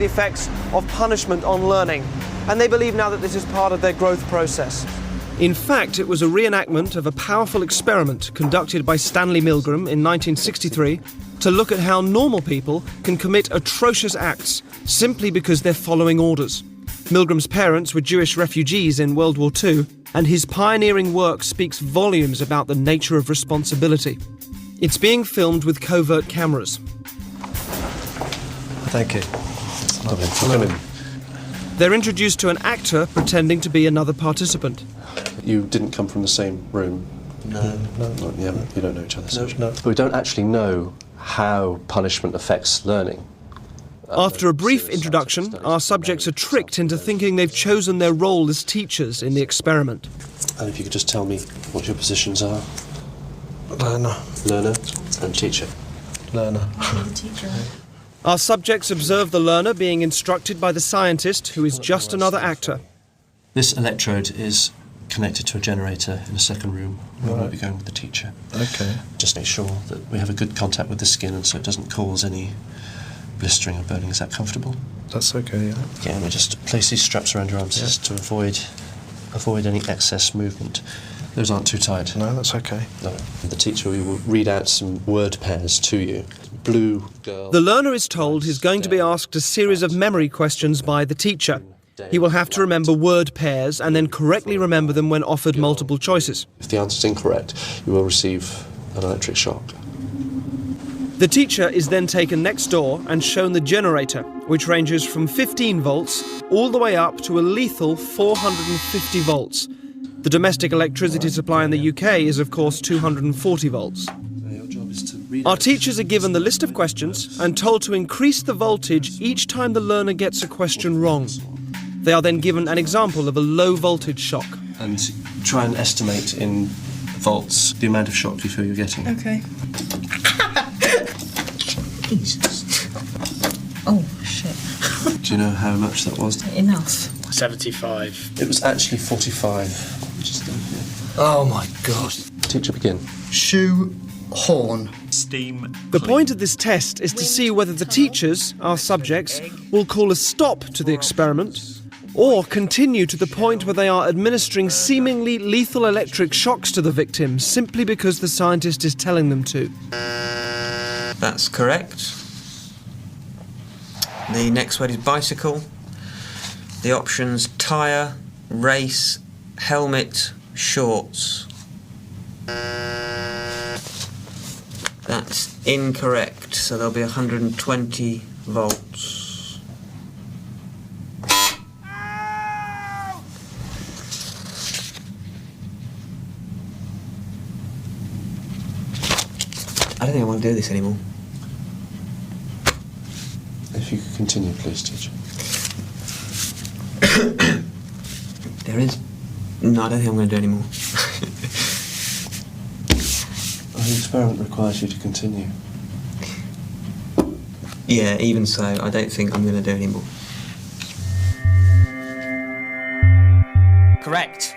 The effects of punishment on learning, and they believe now that this is part of their growth process. In fact, it was a reenactment of a powerful experiment conducted by Stanley Milgram in 1963 to look at how normal people can commit atrocious acts simply because they're following orders. Milgram's parents were Jewish refugees in World War II, and his pioneering work speaks volumes about the nature of responsibility. It's being filmed with covert cameras. Thank you. Come in. They're introduced to an actor pretending to be another participant. You didn't come from the same room? No. You don't know each other? No. We don't actually know how punishment affects learning. After a brief introduction, our subjects are tricked into thinking they've chosen their role as teachers in the experiment. And if you could just tell me what your positions are? Learner. Learner and teacher. Learner. The teacher. Our subjects observe the learner being instructed by the scientist, who is just another actor. This electrode is connected to a generator in a second room where we'll be going with the teacher. Okay. Just make sure that we have a good contact with the skin and so it doesn't cause any blistering or burning. Is that comfortable? That's okay, yeah. Yeah, and we just place these straps around your arms just to avoid any excess movement. Those aren't too tight. No, that's okay. No. The teacher will read out some word pairs to you. Blue girl. The learner is told he's going to be asked a series of memory questions by the teacher. He will have to remember word pairs and then correctly remember them when offered multiple choices. If the answer's incorrect, you will receive an electric shock. The teacher is then taken next door and shown the generator, which ranges from 15 volts all the way up to a lethal 450 volts. The domestic electricity supply in the UK is, of course, 240 volts. Our teachers are given the list of questions and told to increase the voltage each time the learner gets a question wrong. They are then given an example of a low voltage shock. And try and estimate in volts the amount of shock you feel you're getting. Okay. Jesus. Oh, shit. Do you know how much that was? Enough. 75. It was actually 45. Which is Oh my God. Teacher, begin. Shoe horn. Steam. The point of this test is to see whether the teachers, our subjects, will call a stop to the experiment or continue to the point where they are administering seemingly lethal electric shocks to the victim simply because the scientist is telling them to. That's correct. The next word is bicycle. The options: tyre, race, helmet, shorts. That's incorrect, so there'll be 120 volts. I don't think I want to do this anymore. If you could continue, please, teacher. There is... No, I don't think I'm going to do anymore. The experiment requires you to continue. Yeah, even so, I don't think I'm going to do anymore. Correct.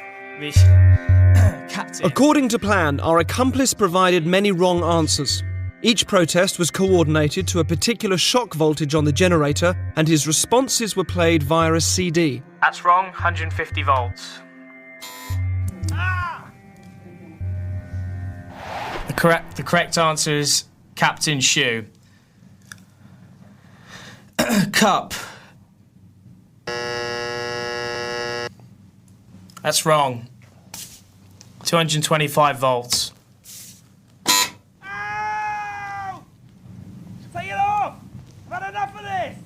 Captain. According to plan, our accomplice provided many wrong answers. Each protest was coordinated to a particular shock voltage on the generator, and his responses were played via a CD. That's wrong. 150 volts. The correct answer is Captain Shoe. Cup. That's wrong. 225 volts. Ow! Take it off! I've had enough of this!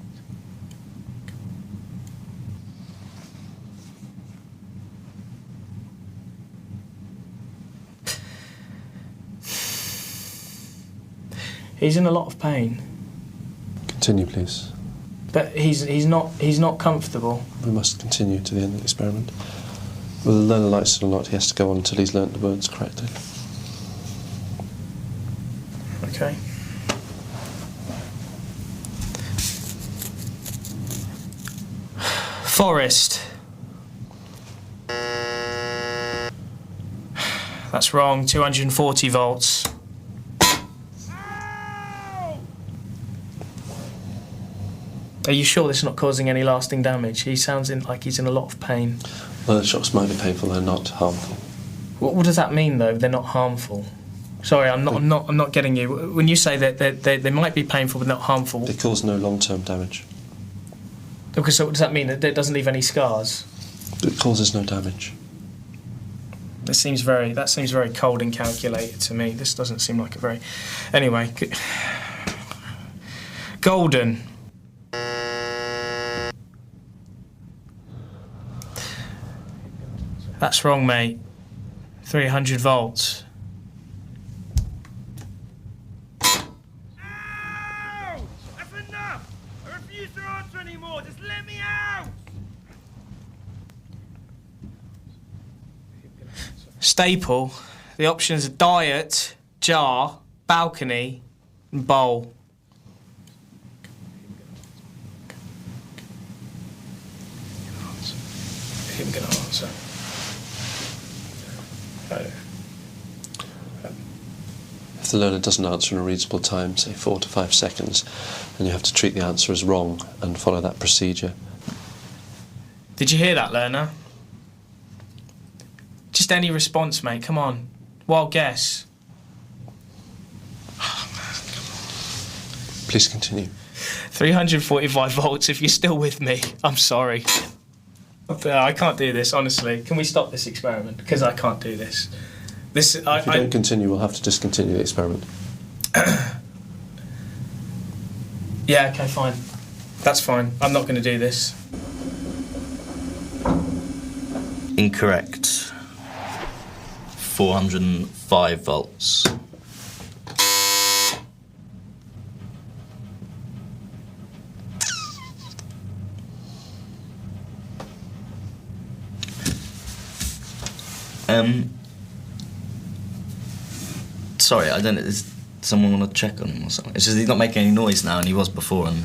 He's in a lot of pain, Continue, please. but he's not comfortable. We must continue to the end of the experiment. Whether the learner likes it or not, he has to go on until he's learnt the words correctly. Okay. Forest. That's wrong. 240 volts. Are you sure this is not causing any lasting damage? He sounds like he's in a lot of pain. Well, the shocks might be painful, they're not harmful. What does that mean, though? They're not harmful. Sorry, I'm not getting you. When you say that they might be painful but not harmful. They cause no long-term damage. Okay, so what does that mean? That it doesn't leave any scars? It causes no damage. That seems very cold and calculated to me. This doesn't seem like a very... Anyway. Golden. That's wrong, mate. 300 volts. Ow! That's enough! I refuse to answer anymore. Just let me out! Staple. The options are diet, jar, balcony, and bowl. Him gonna answer. If the learner doesn't answer in a reasonable time, say 4 to 5 seconds, then you have to treat the answer as wrong and follow that procedure. Did you hear that, learner? Just any response, mate. Come on. Wild guess. Please continue. 345 volts if you're still with me. I'm sorry. I can't do this, honestly. Can we stop this experiment? Because I can't do this. If you don't continue, we'll have to discontinue the experiment. Yeah, okay, fine. That's fine. I'm not going to do this. Incorrect. 405 volts. Sorry, I don't. Is someone want to check on him or something? It's just he's not making any noise now, and he was before. And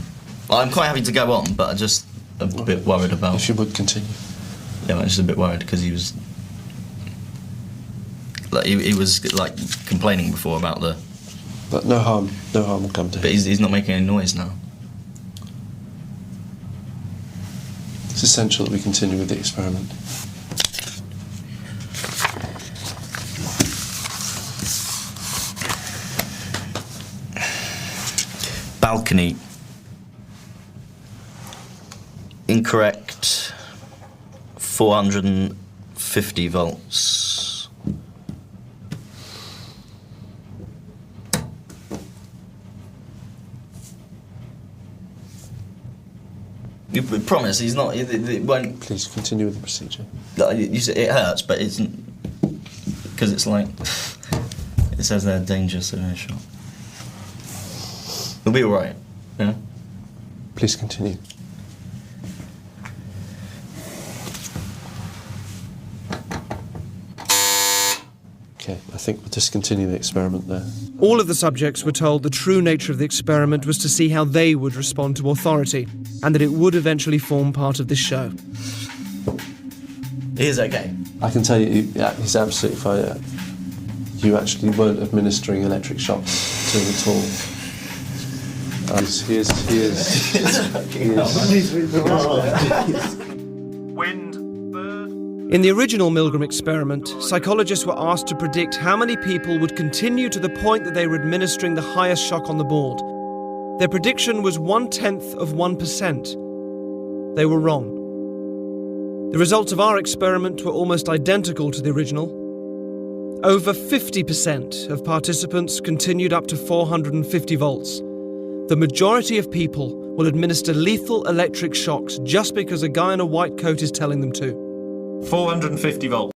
I'm quite happy to go on, but I just a bit worried about. If you would continue. Yeah, I'm just a bit worried because he was like he was like complaining before about the. But no harm will come to him. But he's not making any noise now. It's essential that we continue with the experiment. Balcony. Incorrect. 450 volts. You promise he's not. It won't. Please continue with the procedure. You said it hurts, but it's because it's like it says they're dangerous severe shot. It'll be all right. Yeah. Please continue. Okay, I think we'll discontinue the experiment there. All of the subjects were told the true nature of the experiment was to see how they would respond to authority, and that it would eventually form part of this show. He is okay. I can tell you, yeah, he's absolutely fine. You actually weren't administering electric shocks to him at all. He is. Wind, bird. In the original Milgram experiment, psychologists were asked to predict how many people would continue to the point that they were administering the highest shock on the board. Their prediction was 0.1%. They were wrong. The results of our experiment were almost identical to the original. Over 50% of participants continued up to 450 volts. The majority of people will administer lethal electric shocks just because a guy in a white coat is telling them to. 450 volts.